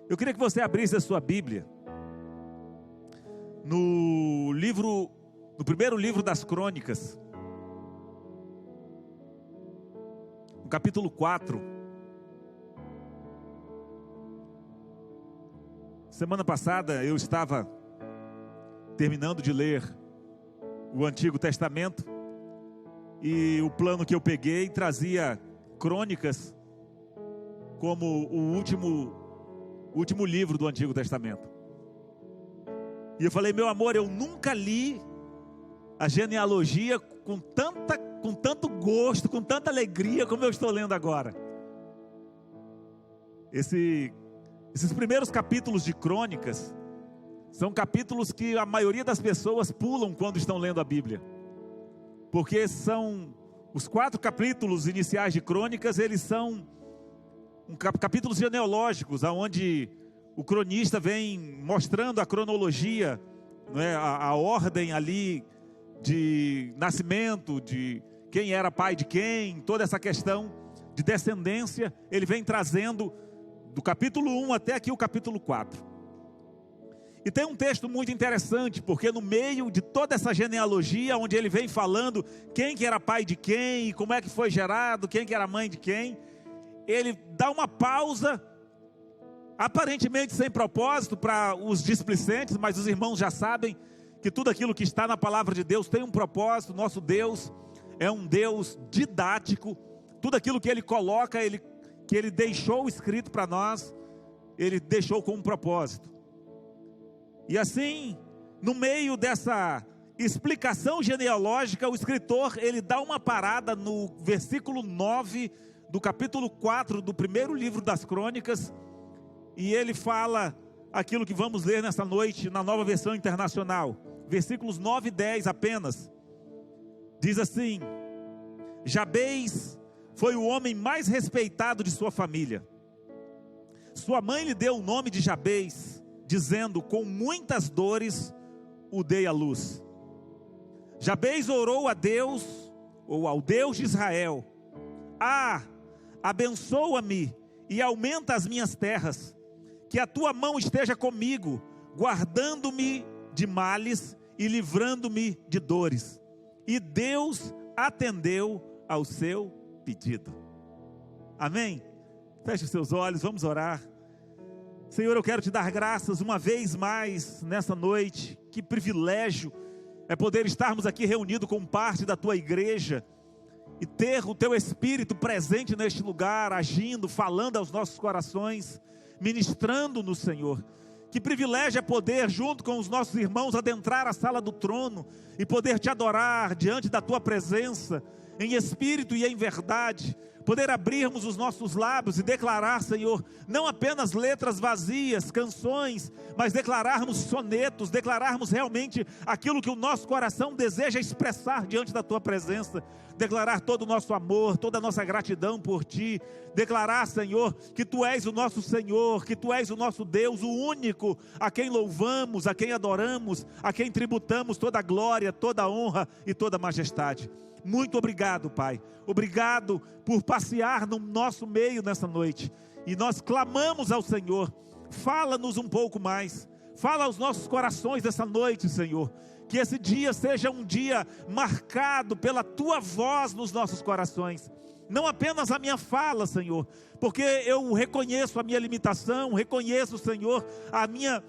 Eu queria que você abrisse a sua Bíblia no primeiro livro das Crônicas, no capítulo 4. Semana passada eu estava terminando de ler o Antigo Testamento e o plano que eu peguei trazia Crônicas como o último livro do Antigo Testamento. E eu falei, meu amor, eu nunca li a genealogia com tanto gosto, com tanta alegria como eu estou lendo agora. Esses primeiros capítulos de Crônicas são capítulos que a maioria das pessoas pulam quando estão lendo a Bíblia, porque são os 4 capítulos iniciais de Crônicas. Eles são capítulos genealógicos, onde o cronista vem mostrando a cronologia, não é? A ordem ali de nascimento, de quem era pai de quem, toda essa questão de descendência, ele vem trazendo do capítulo 1 até aqui o capítulo 4. E tem um texto muito interessante, porque no meio de toda essa genealogia, onde ele vem falando quem que era pai de quem, como é que foi gerado, quem que era mãe de quem, ele dá uma pausa, aparentemente sem propósito para os displicentes, mas os irmãos já sabem que tudo aquilo que está na palavra de Deus tem um propósito. Nosso Deus é um Deus didático. Tudo aquilo que Ele coloca, que Ele deixou escrito para nós, Ele deixou com um propósito. E assim, no meio dessa explicação genealógica, o escritor, ele dá uma parada no versículo 9 do capítulo 4 do primeiro livro das Crônicas, e ele fala aquilo que vamos ler nessa noite na Nova Versão Internacional, versículos 9 e 10 apenas. Diz assim: Jabez foi o homem mais respeitado de sua família. Sua mãe lhe deu o nome de Jabez, dizendo, com muitas dores o dei à luz. Jabez orou a Deus, ou ao Deus de Israel: abençoa-me e aumenta as minhas terras, que a tua mão esteja comigo, guardando-me de males e livrando-me de dores. E Deus atendeu ao seu pedido. Amém? Feche os seus olhos, vamos orar. Senhor, eu quero te dar graças uma vez mais nessa noite. Que privilégio é poder estarmos aqui reunidos como parte da tua igreja e ter o teu Espírito presente neste lugar, agindo, falando aos nossos corações, ministrando no Senhor. Que privilégio é poder, junto com os nossos irmãos, adentrar a sala do trono e poder te adorar diante da tua presença, em espírito e em verdade. Poder abrirmos os nossos lábios e declarar, Senhor, não apenas letras vazias, canções, mas declararmos sonetos, declararmos realmente aquilo que o nosso coração deseja expressar diante da tua presença. Declarar todo o nosso amor, toda a nossa gratidão por ti. Declarar, Senhor, que tu és o nosso Senhor, que tu és o nosso Deus, o único a quem louvamos, a quem adoramos, a quem tributamos toda a glória, toda a honra e toda a majestade. Muito obrigado, Pai. Obrigado por passear no nosso meio nessa noite. E nós clamamos ao Senhor. Fala-nos um pouco mais. Fala aos nossos corações nessa noite, Senhor. Que esse dia seja um dia marcado pela tua voz nos nossos corações. Não apenas a minha fala, Senhor, porque eu reconheço a minha limitação, reconheço, Senhor, a minha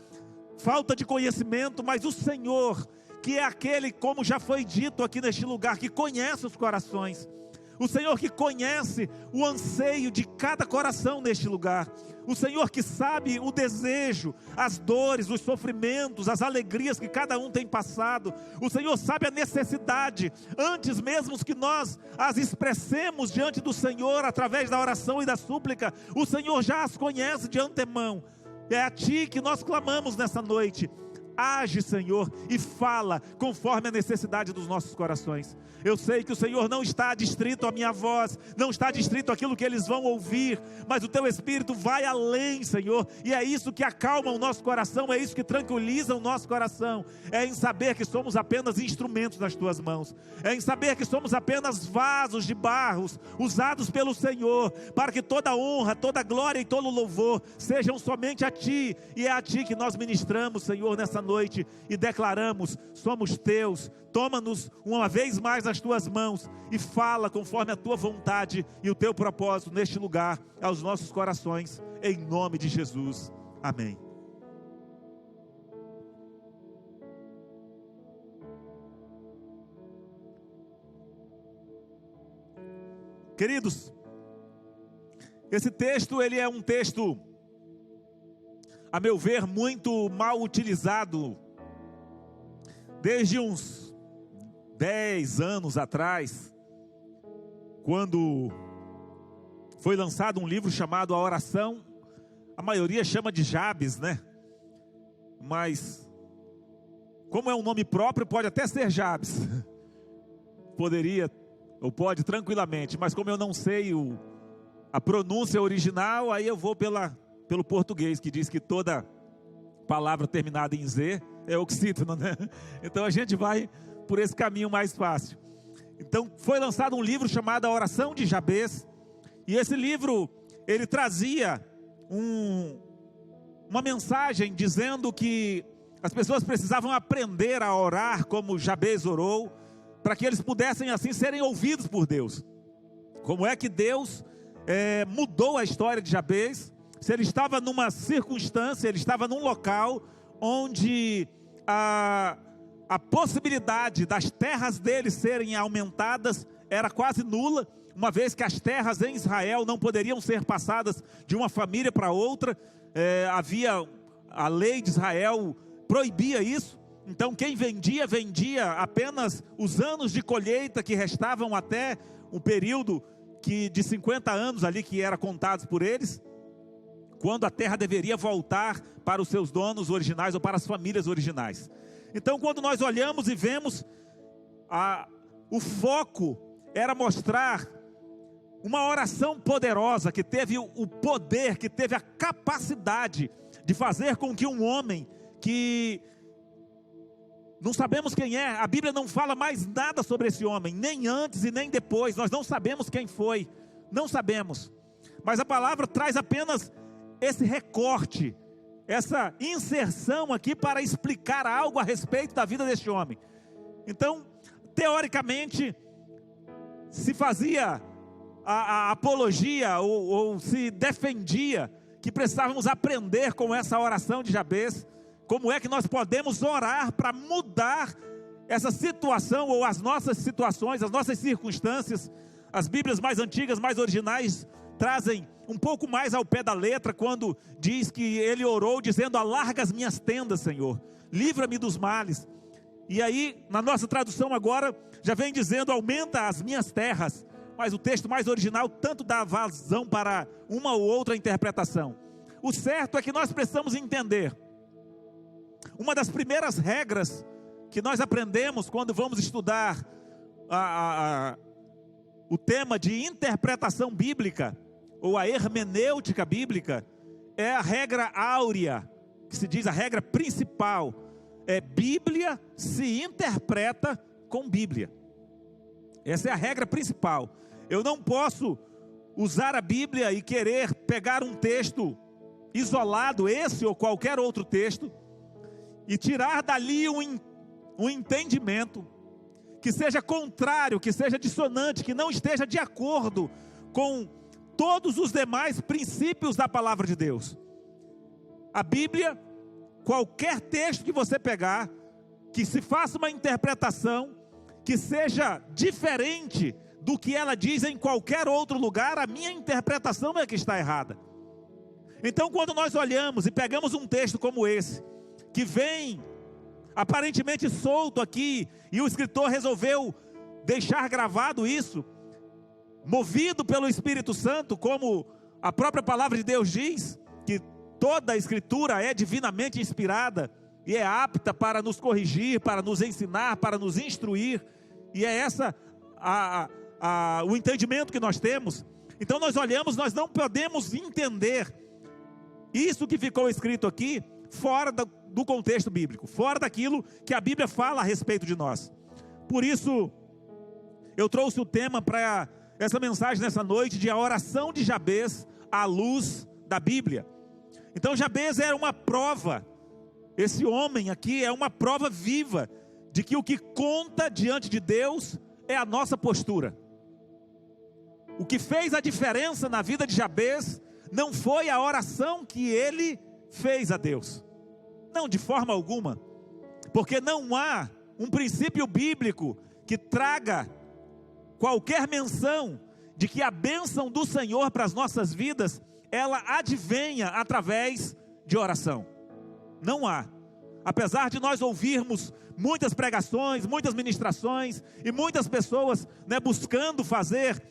falta de conhecimento, mas o Senhor, que é aquele, como já foi dito aqui neste lugar, que conhece os corações. O Senhor que conhece o anseio de cada coração neste lugar. O Senhor que sabe o desejo, as dores, os sofrimentos, as alegrias que cada um tem passado. O Senhor sabe a necessidade, antes mesmo que nós as expressemos diante do Senhor, através da oração e da súplica. O Senhor já as conhece de antemão. É a Ti que nós clamamos nessa noite. age, Senhor, e fala conforme a necessidade dos nossos corações. Eu sei que o Senhor não está adstrito à minha voz, não está adstrito àquilo que eles vão ouvir, mas o Teu Espírito vai além, Senhor, e é isso que acalma o nosso coração, é isso que tranquiliza o nosso coração, é em saber que somos apenas instrumentos nas Tuas mãos, é em saber que somos apenas vasos de barros, usados pelo Senhor, para que toda honra, toda glória e todo louvor sejam somente a Ti, e é a Ti que nós ministramos, Senhor, nessa noite, e declaramos: somos Teus. Toma-nos uma vez mais nas Tuas mãos e fala conforme a Tua vontade e o Teu propósito neste lugar, aos nossos corações, em nome de Jesus, amém. Queridos, esse texto, ele é um texto, a meu ver, muito mal utilizado, desde uns 10 anos atrás, quando foi lançado um livro chamado A Oração, a maioria chama de Jabes, né? Mas, como é um nome próprio, pode até ser Jabes, poderia, ou pode tranquilamente, mas como eu não sei a pronúncia original, aí eu vou pelo português, que diz que toda palavra terminada em Z é oxítono, né? Então a gente vai por esse caminho mais fácil. Então foi lançado um livro chamado A Oração de Jabes, e esse livro, ele trazia uma mensagem dizendo que as pessoas precisavam aprender a orar como Jabes orou, para que eles pudessem assim serem ouvidos por Deus. Como é que Deus mudou a história de Jabes? Se ele estava numa circunstância, ele estava num local onde a possibilidade das terras dele serem aumentadas era quase nula, uma vez que as terras em Israel não poderiam ser passadas de uma família para outra, havia a lei de Israel proibia isso. Então quem vendia apenas os anos de colheita que restavam até um período de 50 anos ali que era contado por eles, quando a terra deveria voltar para os seus donos originais ou para as famílias originais. Então quando nós olhamos e vemos, o foco era mostrar uma oração poderosa que teve o poder, que teve a capacidade de fazer com que um homem que não sabemos quem é, a Bíblia não fala mais nada sobre esse homem, nem antes e nem depois, nós não sabemos quem foi, não sabemos, mas a palavra traz apenas esse recorte, essa inserção aqui para explicar algo a respeito da vida deste homem. Então, teoricamente, se fazia a apologia ou se defendia que precisávamos aprender com essa oração de Jabes, como é que nós podemos orar para mudar essa situação ou as nossas situações, as nossas circunstâncias. As Bíblias mais antigas, mais originais, trazem um pouco mais ao pé da letra, quando diz que ele orou dizendo: alarga as minhas tendas, Senhor, livra-me dos males. E aí, na nossa tradução agora, já vem dizendo: aumenta as minhas terras. Mas o texto mais original tanto dá vazão para uma ou outra interpretação. O certo é que nós precisamos entender, uma das primeiras regras que nós aprendemos quando vamos estudar o tema de interpretação bíblica, ou a hermenêutica bíblica, é a regra áurea, que se diz a regra principal, Bíblia se interpreta com Bíblia. Essa é a regra principal. Eu não posso usar a Bíblia e querer pegar um texto isolado, esse ou qualquer outro texto, e tirar dali um entendimento que seja contrário, que seja dissonante, que não esteja de acordo com todos os demais princípios da palavra de Deus. A Bíblia, qualquer texto que você pegar, que se faça uma interpretação que seja diferente do que ela diz em qualquer outro lugar, a minha interpretação é que está errada. Então, quando nós olhamos e pegamos um texto como esse, que vem aparentemente solto aqui, e o escritor resolveu deixar gravado isso, movido pelo Espírito Santo, como a própria palavra de Deus diz, que toda a escritura é divinamente inspirada, e é apta para nos corrigir, para nos ensinar, para nos instruir, e é essa o entendimento que nós temos. Então nós olhamos, nós não podemos entender isso que ficou escrito aqui fora do contexto bíblico, fora daquilo que a Bíblia fala a respeito de nós. Por isso eu trouxe o tema para essa mensagem nessa noite, de a oração de Jabez à luz da Bíblia. Então Jabez era uma prova, esse homem aqui é uma prova viva de que o que conta diante de Deus é a nossa postura. O que fez a diferença na vida de Jabez não foi a oração que ele fez a Deus, não, de forma alguma, porque não há um princípio bíblico que traga qualquer menção de que a bênção do Senhor para as nossas vidas, ela advenha através de oração. Não há. Apesar de nós ouvirmos muitas pregações, muitas ministrações, e muitas pessoas, buscando fazer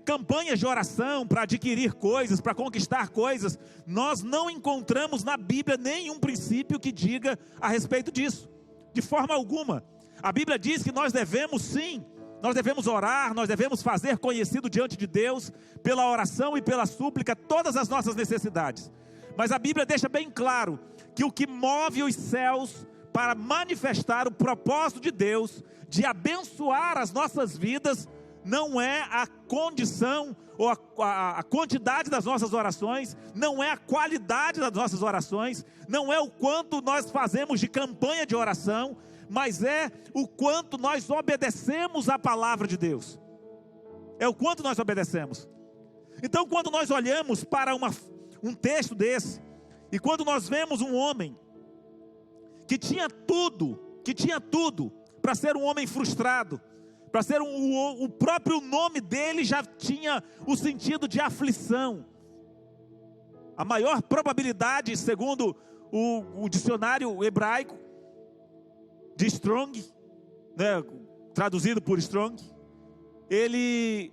campanhas de oração para adquirir coisas, para conquistar coisas, nós não encontramos na Bíblia nenhum princípio que diga a respeito disso, de forma alguma. A Bíblia diz que nós devemos sim, nós devemos orar, nós devemos fazer conhecido diante de Deus, pela oração e pela súplica, todas as nossas necessidades. Mas a Bíblia deixa bem claro que o que move os céus para manifestar o propósito de Deus, de abençoar as nossas vidas, não é a condição ou a quantidade das nossas orações, não é a qualidade das nossas orações, não é o quanto nós fazemos de campanha de oração, mas é o quanto nós obedecemos à palavra de Deus. É o quanto nós obedecemos. Então, quando nós olhamos para um texto desse, e quando nós vemos um homem que tinha tudo para ser um homem frustrado, para ser o próprio nome dele já tinha o sentido de aflição. A maior probabilidade, segundo o dicionário hebraico de Strong, traduzido por Strong,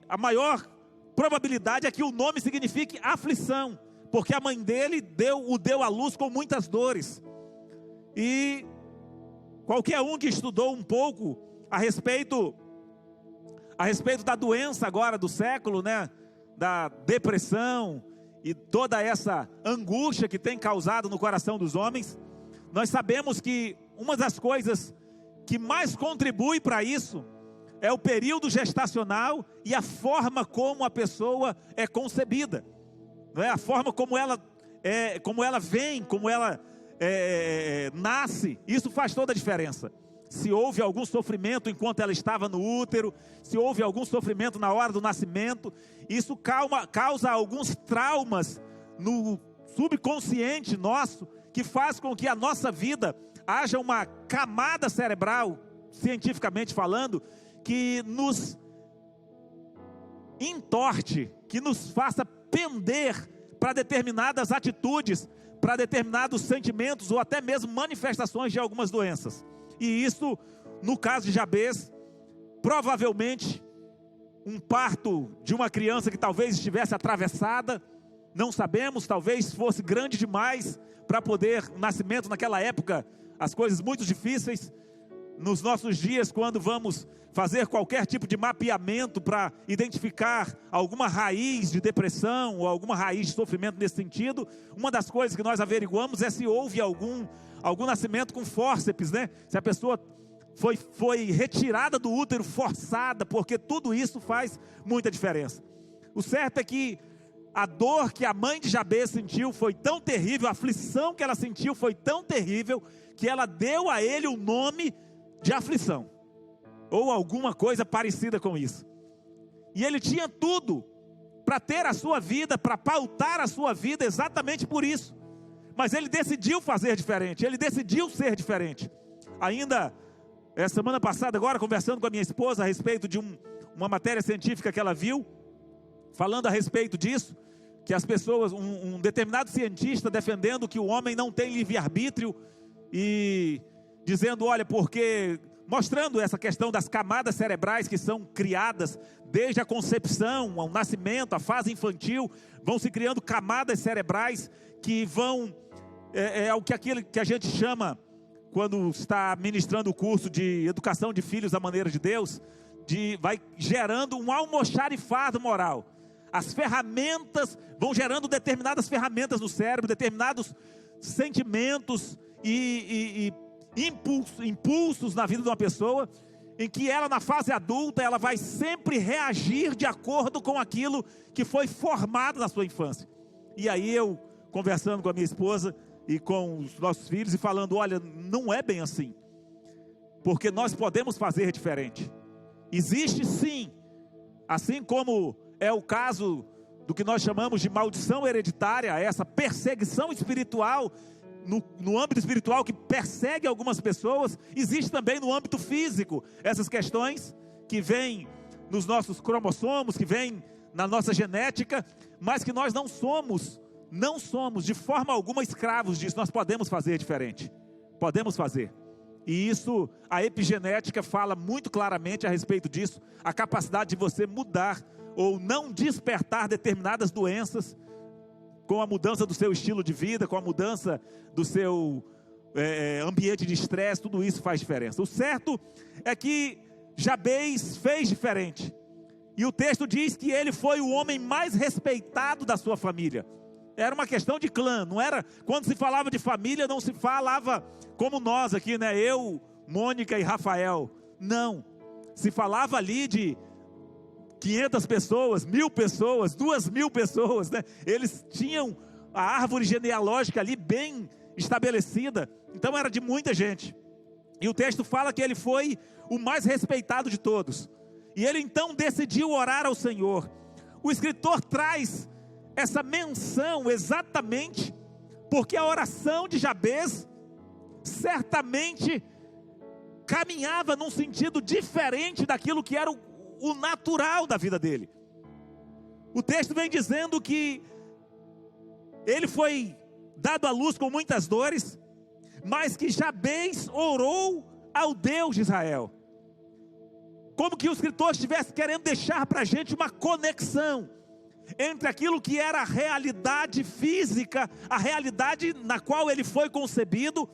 a maior probabilidade é que o nome signifique aflição, porque a mãe dele o deu à luz com muitas dores. E qualquer um que estudou um pouco a respeito da doença agora do século, da depressão e toda essa angústia que tem causado no coração dos homens, nós sabemos que uma das coisas que mais contribui para isso é o período gestacional e a forma como a pessoa é concebida, a forma como ela vem, como ela nasce. Isso faz toda a diferença. Se houve algum sofrimento enquanto ela estava no útero, se houve algum sofrimento na hora do nascimento, isso causa alguns traumas no subconsciente nosso, que faz com que a nossa vida haja uma camada cerebral, cientificamente falando, que nos entorte, que nos faça pender para determinadas atitudes, para determinados sentimentos ou até mesmo manifestações de algumas doenças. E isso, no caso de Jabez, provavelmente um parto de uma criança que talvez estivesse atravessada, não sabemos, talvez fosse grande demais para poder, nascimento naquela época, as coisas muito difíceis. Nos nossos dias, quando vamos fazer qualquer tipo de mapeamento para identificar alguma raiz de depressão ou alguma raiz de sofrimento nesse sentido, uma das coisas que nós averiguamos é se houve algum nascimento com fórceps, se a pessoa foi retirada do útero forçada, porque tudo isso faz muita diferença. O certo é que a dor que a mãe de Jabez sentiu foi tão terrível, a aflição que ela sentiu foi tão terrível, que ela deu a ele o nome de aflição, ou alguma coisa parecida com isso. E ele tinha tudo para ter a sua vida, para pautar a sua vida exatamente por isso. Mas ele decidiu fazer diferente, ele decidiu ser diferente. Ainda, semana passada, agora, conversando com a minha esposa a respeito de uma matéria científica que ela viu, falando a respeito disso, que as pessoas, um determinado cientista defendendo que o homem não tem livre-arbítrio e dizendo, olha, porque, mostrando essa questão das camadas cerebrais que são criadas desde a concepção, ao nascimento, a fase infantil, vão se criando camadas cerebrais que vão, aquilo que a gente chama quando está ministrando o curso de educação de filhos à maneira de Deus, vai gerando um almoxarifado moral. As ferramentas vão gerando determinadas ferramentas no cérebro, determinados sentimentos e impulsos na vida de uma pessoa, em que ela, na fase adulta, ela vai sempre reagir de acordo com aquilo que foi formado na sua infância. E aí eu, conversando com a minha esposa e com os nossos filhos, e falando, olha, não é bem assim, porque nós podemos fazer diferente. Existe sim, assim como é o caso do que nós chamamos de maldição hereditária, essa perseguição espiritual, no âmbito espiritual que persegue algumas pessoas, existe também no âmbito físico, essas questões que vêm nos nossos cromossomos, que vêm na nossa genética, mas que nós não somos de forma alguma escravos disso. Nós podemos fazer diferente, podemos fazer. E isso, a epigenética fala muito claramente a respeito disso, a capacidade de você mudar ou não despertar determinadas doenças, com a mudança do seu estilo de vida, com a mudança do seu ambiente de estresse, tudo isso faz diferença. O certo é que Jabez fez diferente, e o texto diz que ele foi o homem mais respeitado da sua família. Era uma questão de clã, não era, quando se falava de família, não se falava como nós aqui, né? Eu, Mônica e Rafael. Não, se falava ali de 500 pessoas, 1000 pessoas, 2000 pessoas, né? Eles tinham a árvore genealógica ali bem estabelecida, então era de muita gente. E o texto fala que ele foi o mais respeitado de todos. E ele então decidiu orar ao Senhor. O escritor traz essa menção exatamente porque a oração de Jabez certamente caminhava num sentido diferente daquilo que era o natural da vida dele. O texto vem dizendo que ele foi dado à luz com muitas dores, mas que Jabez orou ao Deus de Israel. Como que o escritor estivesse querendo deixar para a gente uma conexão entre aquilo que era a realidade física, a realidade na qual ele foi concebido,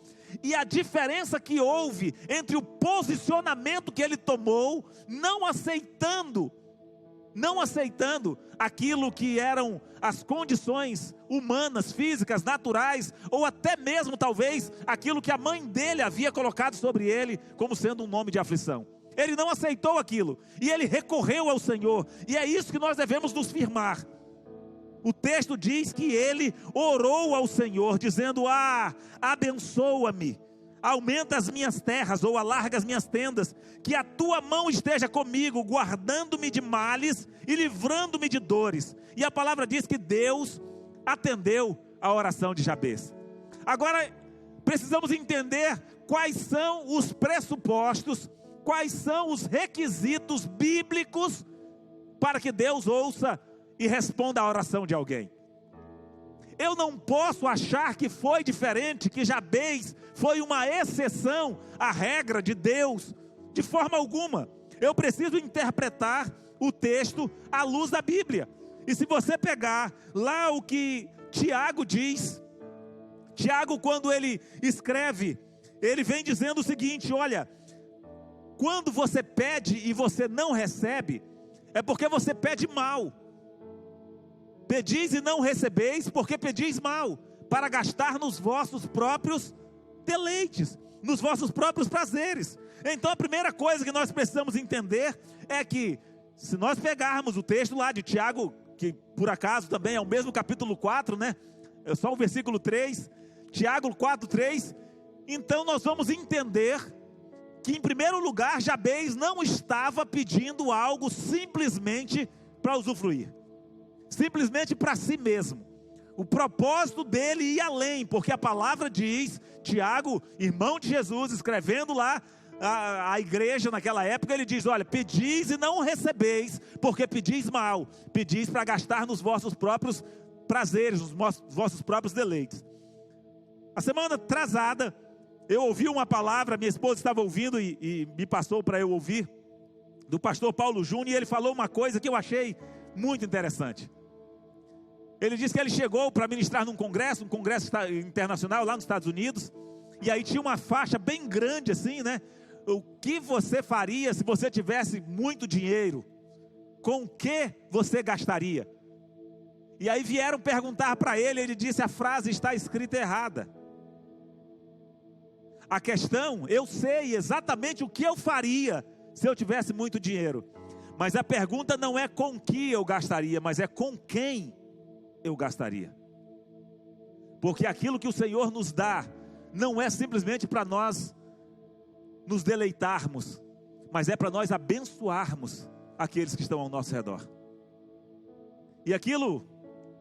e a diferença que houve entre o posicionamento que ele tomou, não aceitando aquilo que eram as condições humanas, físicas, naturais, ou até mesmo talvez aquilo que a mãe dele havia colocado sobre ele como sendo um nome de aflição. Ele não aceitou aquilo, e ele recorreu ao Senhor, e é isso que nós devemos nos firmar. O texto diz que ele orou ao Senhor, dizendo, abençoa-me, aumenta as minhas terras, ou alarga as minhas tendas, que a tua mão esteja comigo, guardando-me de males e livrando-me de dores. E a palavra diz que Deus atendeu a oração de Jabez. Agora, precisamos entender quais são os pressupostos, quais são os requisitos bíblicos para que Deus ouça e responda a oração de alguém. Eu não posso achar que foi diferente, que Jabez foi uma exceção à regra de Deus, de forma alguma. Eu preciso interpretar o texto à luz da Bíblia. E se você pegar lá o que Tiago diz, Tiago, quando ele escreve, ele vem dizendo o seguinte: olha, quando você pede e você não recebe, é porque você pede mal. Pedis e não recebeis, porque pedis mal, para gastar nos vossos próprios deleites, nos vossos próprios prazeres. Então a primeira coisa que nós precisamos entender é que, se nós pegarmos o texto lá de Tiago, que por acaso também é o mesmo capítulo 4, né? É só o versículo 3, Tiago 4:3, então nós vamos entender que, em primeiro lugar, Jabez não estava pedindo algo simplesmente para usufruir, simplesmente para si mesmo. O propósito dele ia além, porque a palavra diz, Tiago, irmão de Jesus, escrevendo lá a igreja naquela época, ele diz: olha, pedis e não recebeis, porque pedis mal, pedis para gastar nos vossos próprios prazeres, nos vossos próprios deleites. A semana atrasada, eu ouvi uma palavra, minha esposa estava ouvindo e me passou para eu ouvir, do pastor Paulo Júnior, e ele falou uma coisa que eu achei muito interessante. Ele disse que ele chegou para ministrar num congresso internacional lá nos Estados Unidos, E aí tinha uma faixa bem grande assim, né? O que você faria se você tivesse muito dinheiro? Com o que você gastaria? E aí vieram perguntar para ele, ele disse: a frase está escrita errada. A questão, eu sei exatamente o que eu faria se eu tivesse muito dinheiro. Mas a pergunta não é com que eu gastaria, mas é com quem eu gastaria. Porque aquilo que o Senhor nos dá, não é simplesmente para nós nos deleitarmos, mas é para nós abençoarmos aqueles que estão ao nosso redor. E aquilo,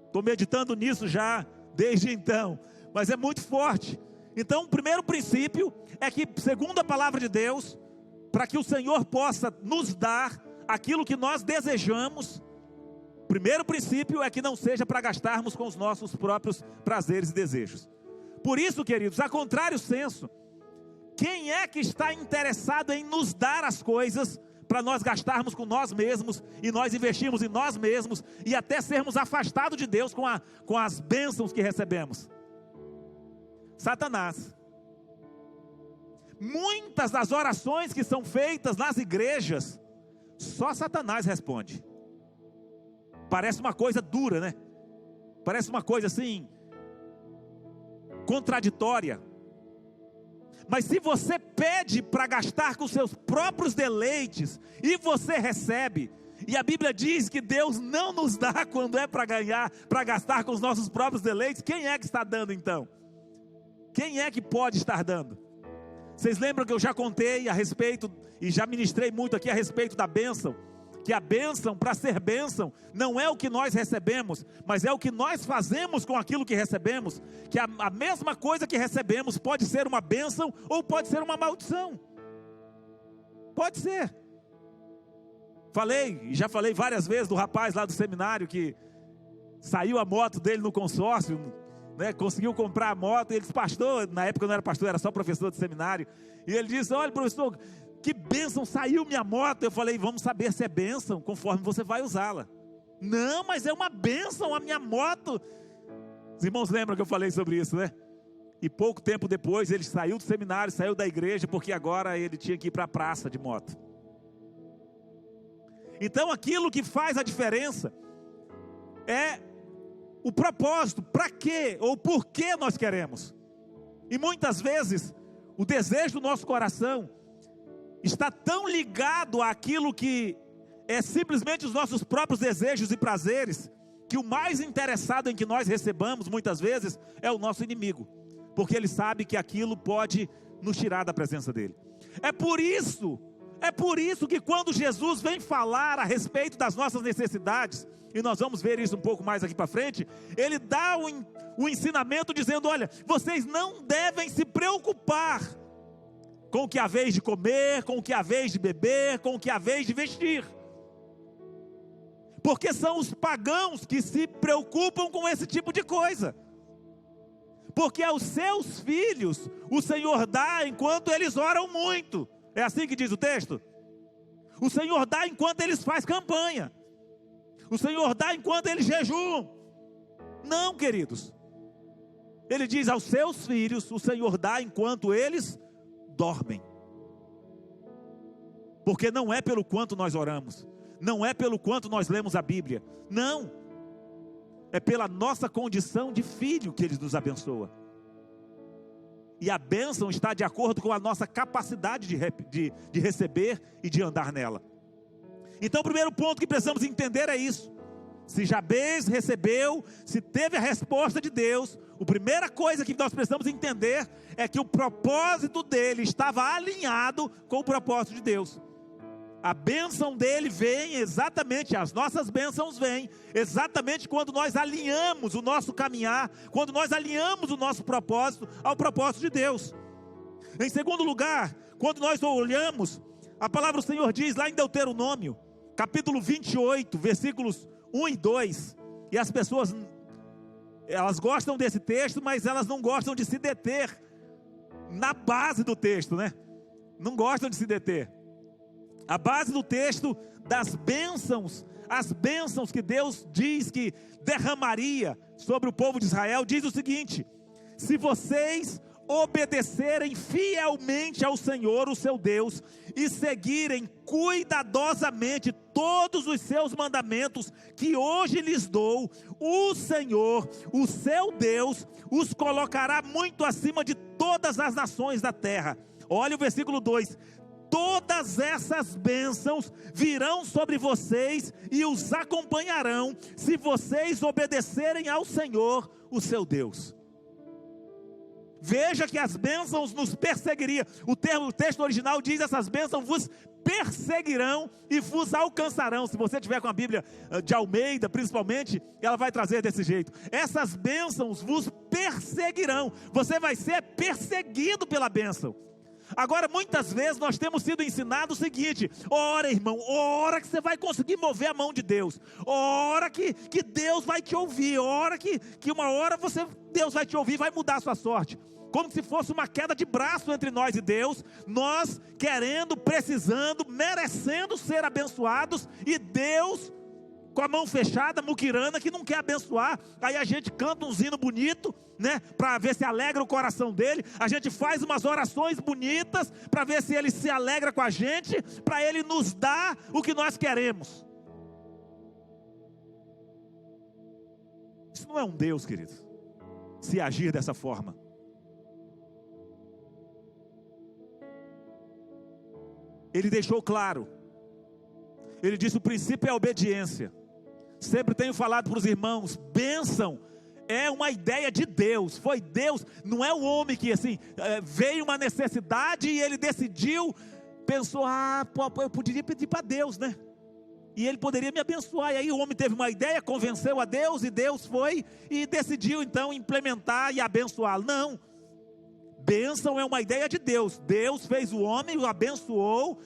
estou meditando nisso já desde então, mas é muito forte. Então o primeiro princípio é que, segundo a palavra de Deus, para que o Senhor possa nos dar aquilo que nós desejamos, o primeiro princípio é que não seja para gastarmos com os nossos próprios prazeres e desejos. Por isso, queridos, a contrário senso, quem é que está interessado em nos dar as coisas para nós gastarmos com nós mesmos e nós investirmos em nós mesmos e até sermos afastados de Deus com as bênçãos que recebemos? Satanás. Muitas das orações que são feitas nas igrejas, só Satanás responde. Parece uma coisa dura, né? Parece uma coisa assim, contraditória. Mas se você pede para gastar com seus próprios deleites, e você recebe, e a Bíblia diz que Deus não nos dá quando é para ganhar, para gastar com os nossos próprios deleites, quem é que está dando então? Quem é que pode estar dando? Vocês lembram que eu já contei a respeito, e já ministrei muito aqui a respeito da bênção, que a bênção, para ser bênção, não é o que nós recebemos, mas é o que nós fazemos com aquilo que recebemos, que a mesma coisa que recebemos pode ser uma bênção ou pode ser uma maldição. Pode ser. Já falei várias vezes do rapaz lá do seminário que saiu a moto dele no consórcio, né, conseguiu comprar a moto, e ele disse: pastor, na época eu não era pastor, era só professor de seminário, e ele disse: olha, professor, que bênção, saiu minha moto. Eu falei: vamos saber se é bênção conforme você vai usá-la. Não, mas é uma bênção a minha moto. Os irmãos lembram que eu falei sobre isso, né? E pouco tempo depois ele saiu do seminário, saiu da igreja, porque agora ele tinha que ir para a praça de moto. Então aquilo que faz a diferença é o propósito, para quê ou por que nós queremos. E muitas vezes o desejo do nosso coração está tão ligado àquilo que é simplesmente os nossos próprios desejos e prazeres, que o mais interessado em que nós recebamos muitas vezes é o nosso inimigo, porque ele sabe que aquilo pode nos tirar da presença dele. É por isso que quando Jesus vem falar a respeito das nossas necessidades, e nós vamos ver isso um pouco mais aqui para frente, ele dá o ensinamento dizendo: olha, vocês não devem se preocupar com o que há vez de comer, com o que há vez de beber, com o que há vez de vestir. Porque são os pagãos que se preocupam com esse tipo de coisa. Porque aos seus filhos o Senhor dá enquanto eles oram muito. É assim que diz o texto? O Senhor dá enquanto eles fazem campanha. O Senhor dá enquanto eles jejuam. Não, queridos. Ele diz: aos seus filhos o Senhor dá enquanto eles dormem. Porque não é pelo quanto nós oramos, não é pelo quanto nós lemos a Bíblia, não, é pela nossa condição de filho que Ele nos abençoa. E a bênção está de acordo com a nossa capacidade de receber e de andar nela. Então o primeiro ponto que precisamos entender é isso. Se Jabez recebeu, se teve a resposta de Deus, a primeira coisa que nós precisamos entender é que o propósito dele estava alinhado com o propósito de Deus. A bênção dele vem exatamente, as nossas bênçãos vêm exatamente quando nós alinhamos o nosso caminhar, quando nós alinhamos o nosso propósito ao propósito de Deus. Em segundo lugar, quando nós olhamos, a palavra do Senhor diz lá em Deuteronômio, capítulo 28, versículos 1 e 2, e as pessoas, elas gostam desse texto, mas elas não gostam de se deter na base do texto, né? Não gostam de se deter. A base do texto das bênçãos, as bênçãos que Deus diz que derramaria sobre o povo de Israel, diz o seguinte: se vocês obedecerem fielmente ao Senhor, o seu Deus, e seguirem cuidadosamente todos os seus mandamentos que hoje lhes dou, o Senhor, o seu Deus, os colocará muito acima de todas as nações da terra. Olha o versículo 2: todas essas bênçãos virão sobre vocês e os acompanharão, se vocês obedecerem ao Senhor, o seu Deus. Veja que as bênçãos nos perseguiriam. O texto original diz: essas bênçãos vos perseguirão e vos alcançarão. Se você tiver com a Bíblia de Almeida, principalmente, ela vai trazer desse jeito: essas bênçãos vos perseguirão. Você vai ser perseguido pela bênção. Agora, muitas vezes nós temos sido ensinados o seguinte: ora, irmão, ora que você vai conseguir mover a mão de Deus, ora que Deus vai te ouvir, ora que uma hora Deus vai te ouvir, vai mudar a sua sorte. Como se fosse uma queda de braço entre nós e Deus, nós querendo, precisando, merecendo ser abençoados, e Deus com a mão fechada, muquirana, que não quer abençoar. Aí a gente canta um hino bonito, né, para ver se alegra o coração dele. A gente faz umas orações bonitas para ver se ele se alegra com a gente, para ele nos dar o que nós queremos. Isso não é um Deus, queridos, se agir dessa forma. Ele deixou claro. Ele disse: o princípio é a obediência. Sempre tenho falado para os irmãos: bênção é uma ideia de Deus. Foi Deus, não é o homem que assim, veio uma necessidade e ele decidiu, pensou: eu poderia pedir para Deus, né? E ele poderia me abençoar. E aí o homem teve uma ideia, convenceu a Deus, e Deus foi e decidiu então implementar e abençoá-lo. Não. Bênção é uma ideia de Deus. Deus fez o homem, o abençoou.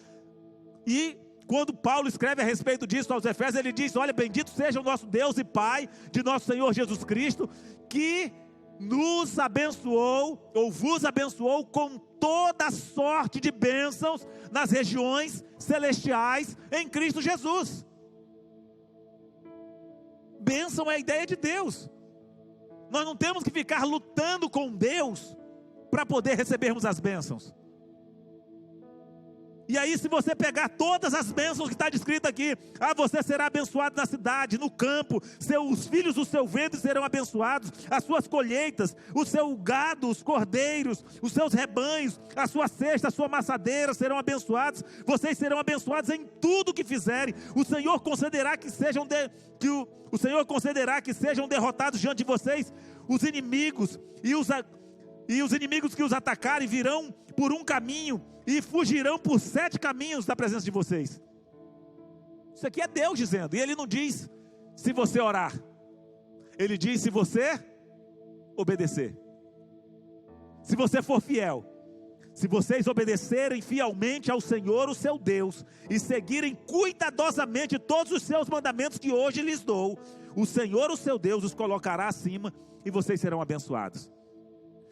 E quando Paulo escreve a respeito disso aos Efésios, ele diz: olha, bendito seja o nosso Deus e Pai de nosso Senhor Jesus Cristo, que nos abençoou, ou vos abençoou, com toda sorte de bênçãos nas regiões celestiais em Cristo Jesus. Bênção é a ideia de Deus. Nós não temos que ficar lutando com Deus para poder recebermos as bênçãos. E aí, se você pegar todas as bênçãos que está descrito aqui: você será abençoado na cidade, no campo, os filhos do seu ventre serão abençoados, as suas colheitas, o seu gado, os cordeiros, os seus rebanhos, a sua cesta, a sua maçadeira serão abençoados, vocês serão abençoados em tudo que fizerem. O Senhor concederá que sejam derrotados diante de vocês os inimigos, e os inimigos que os atacarem virão por um caminho e fugirão por 7 caminhos da presença de vocês. Isso aqui é Deus dizendo. E Ele não diz se você orar, Ele diz se você obedecer. Se você for fiel, se vocês obedecerem fielmente ao Senhor, o seu Deus, e seguirem cuidadosamente todos os seus mandamentos que hoje lhes dou, o Senhor, o seu Deus, os colocará acima e vocês serão abençoados.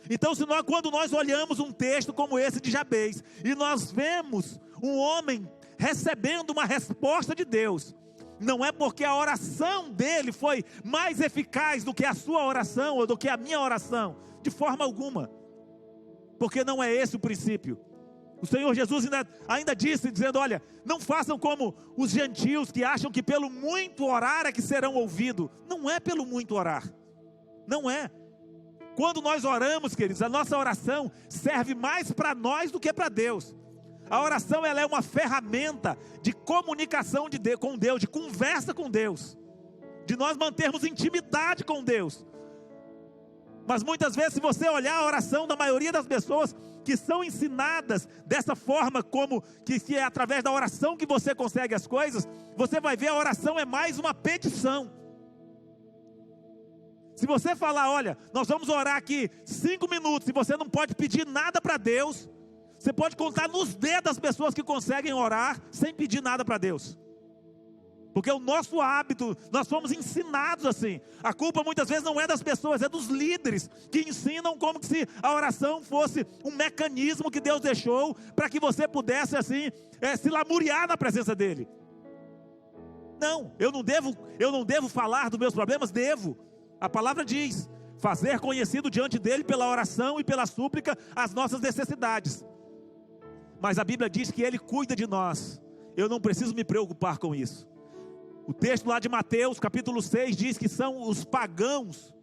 Então, quando nós olhamos um texto como esse de Jabez, e nós vemos um homem recebendo uma resposta de Deus, não é porque a oração dele foi mais eficaz do que a sua oração, ou do que a minha oração, de forma alguma, porque não é esse o princípio. O Senhor Jesus ainda disse, dizendo: olha, não façam como os gentios que acham que pelo muito orar é que serão ouvidos. Não é pelo muito orar, não é. Quando nós oramos, queridos, a nossa oração serve mais para nós do que para Deus. A oração, ela é uma ferramenta de comunicação com Deus, de conversa com Deus, de nós mantermos intimidade com Deus. Mas muitas vezes, se você olhar a oração da maioria das pessoas que são ensinadas dessa forma, como que é através da oração que você consegue as coisas, você vai ver a oração é mais uma petição. Se você falar: olha, nós vamos orar aqui 5 minutos, e você não pode pedir nada para Deus, você pode contar nos dedos das pessoas que conseguem orar sem pedir nada para Deus. Porque o nosso hábito, nós fomos ensinados assim. A culpa muitas vezes não é das pessoas, é dos líderes, que ensinam como se a oração fosse um mecanismo que Deus deixou para que você pudesse assim, se lamuriar na presença dele. Não, eu não devo falar dos meus problemas? Devo. A palavra diz: fazer conhecido diante dele pela oração e pela súplica as nossas necessidades. Mas a Bíblia diz que ele cuida de nós. Eu não preciso me preocupar com isso. O texto lá de Mateus, capítulo 6, diz que são os pagãos,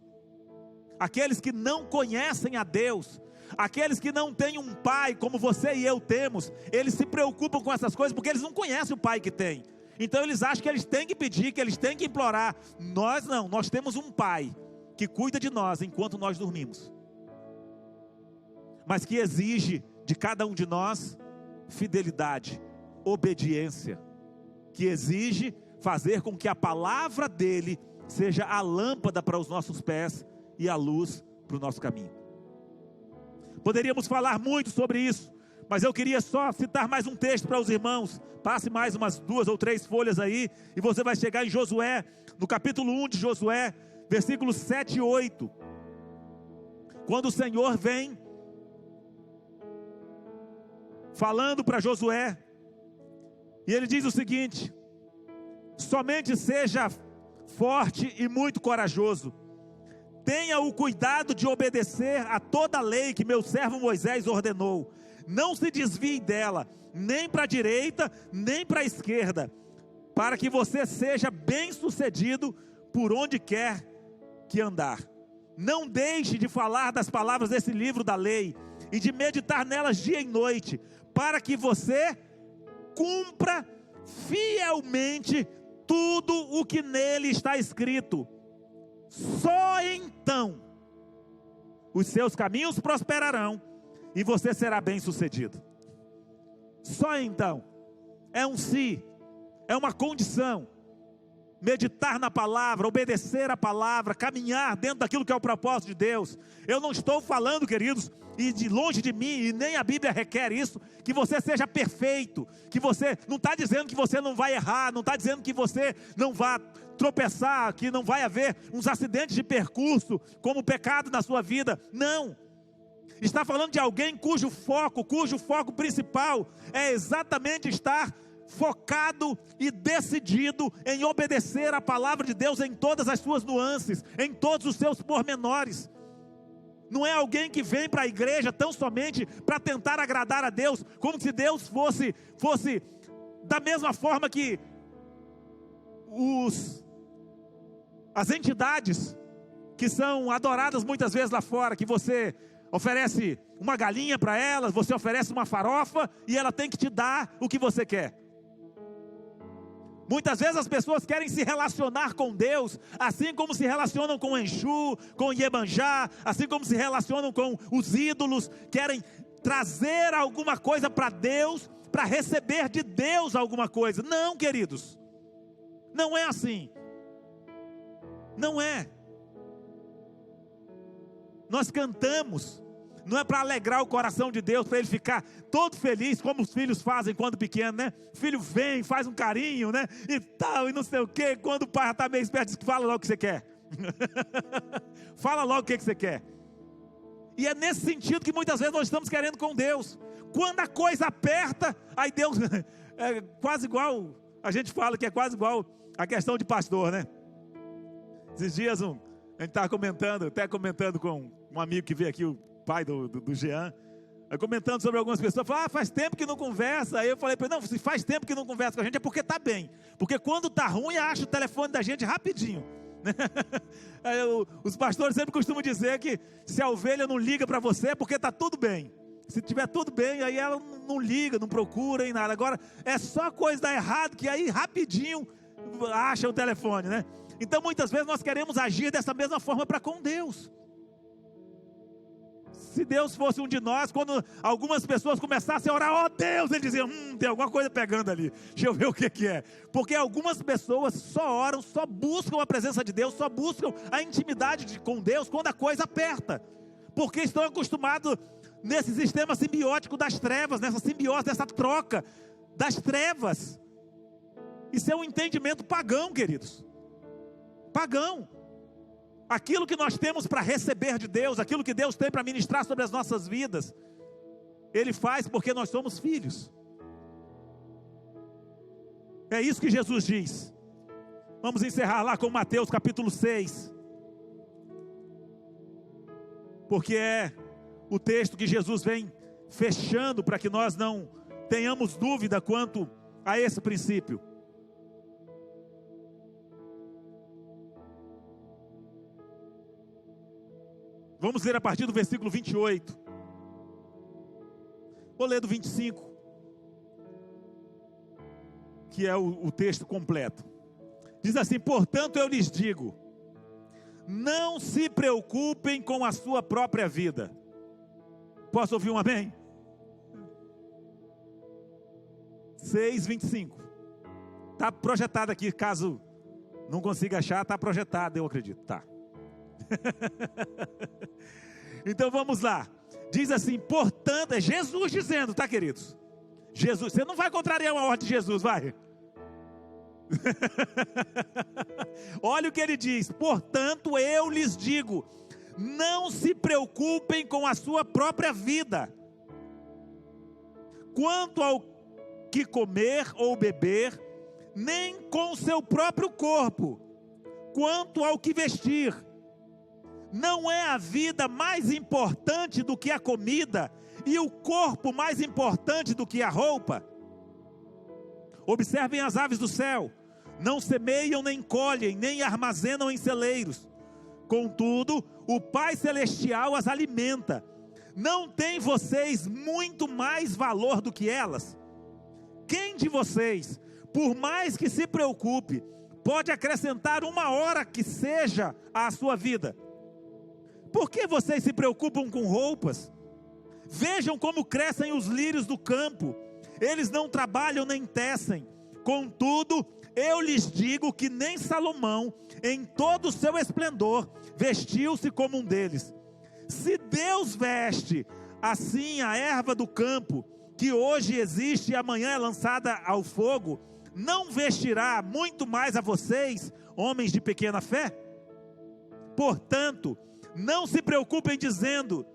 aqueles que não conhecem a Deus, aqueles que não têm um pai como você e eu temos. Eles se preocupam com essas coisas porque eles não conhecem o pai que tem. Então eles acham que eles têm que pedir, que eles têm que implorar. Nós não, nós temos um pai que cuida de nós enquanto nós dormimos, mas que exige de cada um de nós fidelidade, obediência, que exige fazer com que a palavra dele seja a lâmpada para os nossos pés e a luz para o nosso caminho. Poderíamos falar muito sobre isso, mas eu queria só citar mais um texto para os irmãos. Passe mais umas 2 ou 3 folhas aí, e você vai chegar em Josué, no capítulo 1 de Josué, versículos 7 e 8. Quando o Senhor vem falando para Josué, e ele diz o seguinte: somente seja forte e muito corajoso, tenha o cuidado de obedecer a toda a lei que meu servo Moisés ordenou, não se desvie dela, nem para a direita, nem para a esquerda, para que você seja bem sucedido por onde quer que andar. Não deixe de falar das palavras desse livro da lei, e de meditar nelas dia e noite, para que você cumpra fielmente tudo o que nele está escrito. Só então os seus caminhos prosperarão e você será bem sucedido. Só então. É um se, é uma condição. Meditar na palavra, obedecer a palavra, caminhar dentro daquilo que é o propósito de Deus. Eu não estou falando, queridos, e de longe de mim, e nem a Bíblia requer isso, que você seja perfeito, que você, não está dizendo que você não vai errar, não está dizendo que você não vai tropeçar, que não vai haver uns acidentes de percurso, como pecado na sua vida, não. Está falando de alguém cujo foco principal é exatamente estar focado e decidido em obedecer a palavra de Deus em todas as suas nuances, em todos os seus pormenores. Não é alguém que vem para a igreja tão somente para tentar agradar a Deus, como se Deus fosse da mesma forma que as entidades que são adoradas muitas vezes lá fora, que você oferece uma galinha para elas, você oferece uma farofa e ela tem que te dar o que você quer. Muitas vezes as pessoas querem se relacionar com Deus, assim como se relacionam com Exu, com Iemanjá, assim como se relacionam com os ídolos, querem trazer alguma coisa para Deus, para receber de Deus alguma coisa. Não, queridos, não é assim, não é. Nós cantamos, não é para alegrar o coração de Deus, para ele ficar todo feliz, como os filhos fazem quando pequeno, né? O filho vem, faz um carinho, né? E tal, e não sei o quê. Quando o pai já está meio esperto, diz que fala logo o que você quer. Fala logo o que você quer. E é nesse sentido que muitas vezes nós estamos querendo com Deus. Quando a coisa aperta, aí Deus, é quase igual, a gente fala que é quase igual a questão de pastor, né? Esses dias a gente estava comentando com um amigo que veio aqui, o pai do Jean, comentando sobre algumas pessoas, falou, faz tempo que não conversa. Aí eu falei para ele, não, se faz tempo que não conversa com a gente é porque está bem, porque quando está ruim acha o telefone da gente rapidinho. Aí os pastores sempre costumam dizer que se a ovelha não liga para você é porque está tudo bem. Se tiver tudo bem, aí ela não liga, não procura em nada. Agora é só coisa dar errado que aí rapidinho acha o telefone, né? Então muitas vezes nós queremos agir dessa mesma forma para com Deus. Se Deus fosse um de nós, quando algumas pessoas começassem a orar, Deus, ele dizia, tem alguma coisa pegando ali, deixa eu ver o que é. Porque algumas pessoas só oram, só buscam a presença de Deus, só buscam a intimidade com Deus quando a coisa aperta. Porque estão acostumados nesse sistema simbiótico das trevas, nessa simbiose, nessa troca das trevas. Isso é um entendimento pagão, queridos. Pagão. Aquilo que nós temos para receber de Deus, aquilo que Deus tem para ministrar sobre as nossas vidas, Ele faz porque nós somos filhos. É isso que Jesus diz. Vamos encerrar lá com Mateus capítulo 6. porque é o texto que Jesus vem fechando para que nós não tenhamos dúvida quanto a esse princípio. Vamos ler a partir do versículo 28. Vou ler do 25, que é o texto completo. Diz assim: portanto eu lhes digo, não se preocupem com a sua própria vida. Posso ouvir um amém? 6:25. Está projetado aqui, caso não consiga achar, está projetado, eu acredito. Tá. Então vamos lá. Diz assim: portanto, é Jesus dizendo, tá, queridos? Jesus, você não vai contrariar uma ordem de Jesus, vai? Olha o que ele diz: portanto eu lhes digo, não se preocupem com a sua própria vida, quanto ao que comer ou beber, nem com seu próprio corpo, quanto ao que vestir. Não é a vida mais importante do que a comida, e o corpo mais importante do que a roupa? Observem as aves do céu, não semeiam, nem colhem, nem armazenam em celeiros, contudo, o Pai Celestial as alimenta. Não tem vocês muito mais valor do que elas? Quem de vocês, por mais que se preocupe, pode acrescentar uma hora que seja à sua vida? Por que vocês se preocupam com roupas? Vejam como crescem os lírios do campo, eles não trabalham nem tecem. Contudo, eu lhes digo que nem Salomão, em todo o seu esplendor, vestiu-se como um deles. Se Deus veste assim a erva do campo, que hoje existe e amanhã é lançada ao fogo, não vestirá muito mais a vocês, homens de pequena fé? Portanto, não se preocupem dizendo,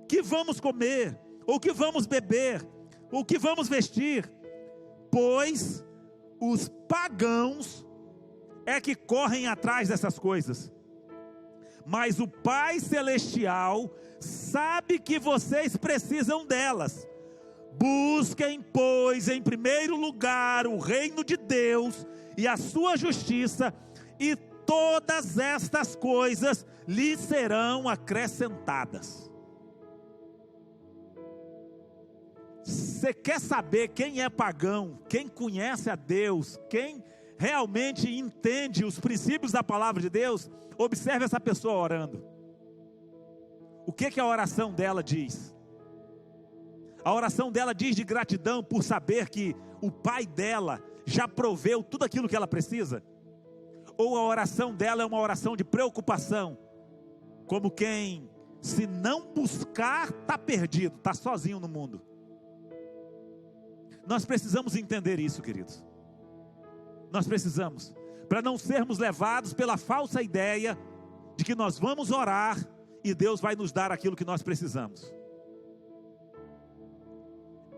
que vamos comer, ou que vamos beber, ou que vamos vestir, pois os pagãos é que correm atrás dessas coisas. Mas o Pai Celestial sabe que vocês precisam delas. Busquem, pois, em primeiro lugar o reino de Deus e a sua justiça, e todas estas coisas lhes serão acrescentadas. Você quer saber quem é pagão, quem conhece a Deus, quem realmente entende os princípios da palavra de Deus? Observe essa pessoa orando. O que a oração dela diz? A oração dela diz de gratidão por saber que o pai dela já proveu tudo aquilo que ela precisa? Ou a oração dela é uma oração de preocupação, como quem, se não buscar, está perdido, está sozinho no mundo? Nós precisamos entender isso, queridos. Nós precisamos, para não sermos levados pela falsa ideia de que nós vamos orar e Deus vai nos dar aquilo que nós precisamos.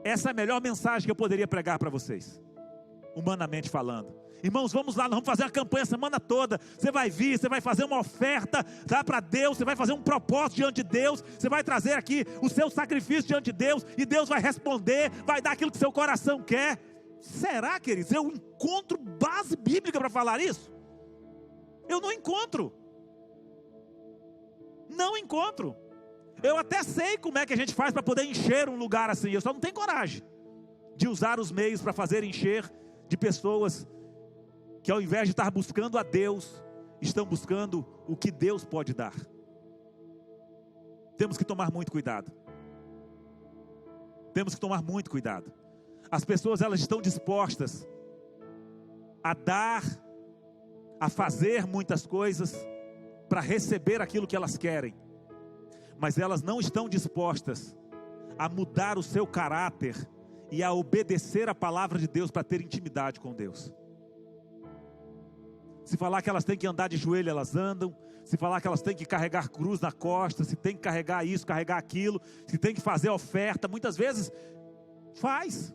Essa é a melhor mensagem que eu poderia pregar para vocês, humanamente falando. Irmãos, vamos lá, nós vamos fazer a campanha a semana toda. Você vai vir, você vai fazer uma oferta, dá para Deus, você vai fazer um propósito diante de Deus, você vai trazer aqui o seu sacrifício diante de Deus, e Deus vai responder, vai dar aquilo que seu coração quer. Será, queridos, eu encontro base bíblica para falar isso? Eu não encontro. Não encontro. Eu até sei como é que a gente faz para poder encher um lugar assim, eu só não tenho coragem de usar os meios para fazer encher de pessoas que, ao invés de estar buscando a Deus, estão buscando o que Deus pode dar. Temos que tomar muito cuidado. Temos que tomar muito cuidado. As pessoas, elas estão dispostas a dar, a fazer muitas coisas para receber aquilo que elas querem, mas elas não estão dispostas a mudar o seu caráter e a obedecer a palavra de Deus para ter intimidade com Deus. Se falar que elas têm que andar de joelho, elas andam. Se falar que elas têm que carregar cruz na costa, se tem que carregar isso, carregar aquilo, se tem que fazer oferta, muitas vezes faz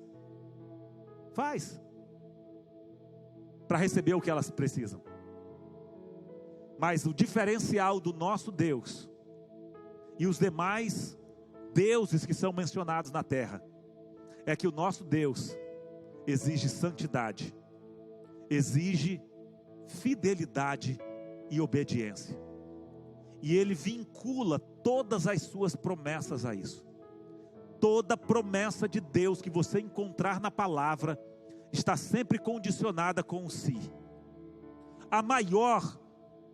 para receber o que elas precisam. Mas o diferencial do nosso Deus e os demais deuses que são mencionados na terra, é que o nosso Deus exige santidade, exige fidelidade e obediência. E Ele vincula todas as suas promessas a isso. Toda promessa de Deus que você encontrar na palavra está sempre condicionada com o si. A maior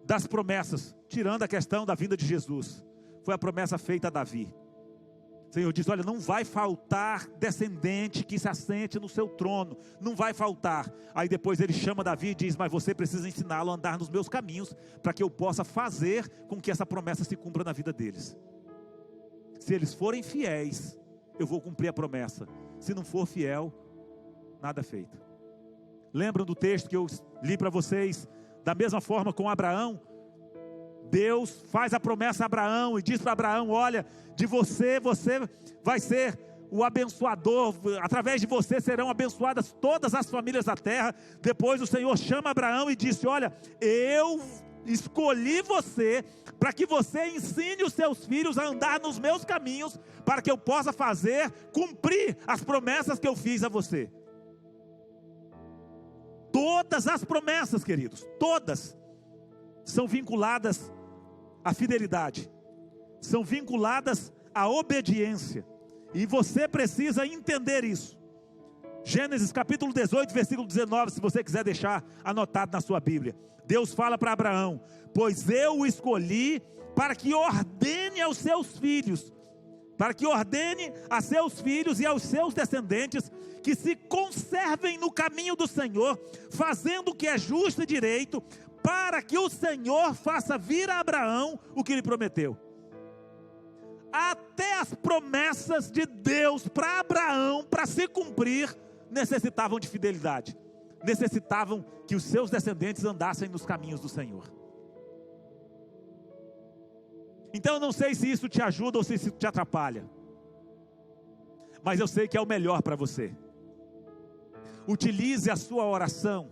das promessas, tirando a questão da vinda de Jesus, foi a promessa feita a Davi. O Senhor disse: olha, não vai faltar descendente que se assente no seu trono, não vai faltar. Aí depois ele chama Davi e diz: mas você precisa ensiná-lo a andar nos meus caminhos, para que eu possa fazer com que essa promessa se cumpra na vida deles. Se eles forem fiéis, eu vou cumprir a promessa. Se não for fiel, nada feito. Lembram do texto que eu li para vocês? Da mesma forma com Abraão, Deus faz a promessa a Abraão e diz para Abraão: olha, de você vai ser o abençoador, através de você serão abençoadas todas as famílias da terra. Depois o Senhor chama Abraão e disse: olha, eu escolhi você para que você ensine os seus filhos a andar nos meus caminhos, para que eu possa cumprir as promessas que eu fiz a você. Todas as promessas, queridos, todas são vinculadas à fidelidade, são vinculadas à obediência, e você precisa entender isso. Gênesis capítulo 18, versículo 19, se você quiser deixar anotado na sua Bíblia. Deus fala para Abraão: pois eu o escolhi para que ordene aos seus filhos, e aos seus descendentes, que se conservem no caminho do Senhor, fazendo o que é justo e direito, para que o Senhor faça vir a Abraão o que lhe prometeu. Até as promessas de Deus para Abraão, para se cumprir, necessitavam de fidelidade, necessitavam que os seus descendentes andassem nos caminhos do Senhor. Então eu não sei se isso te ajuda ou se isso te atrapalha, mas eu sei que é o melhor para você. Utilize a sua oração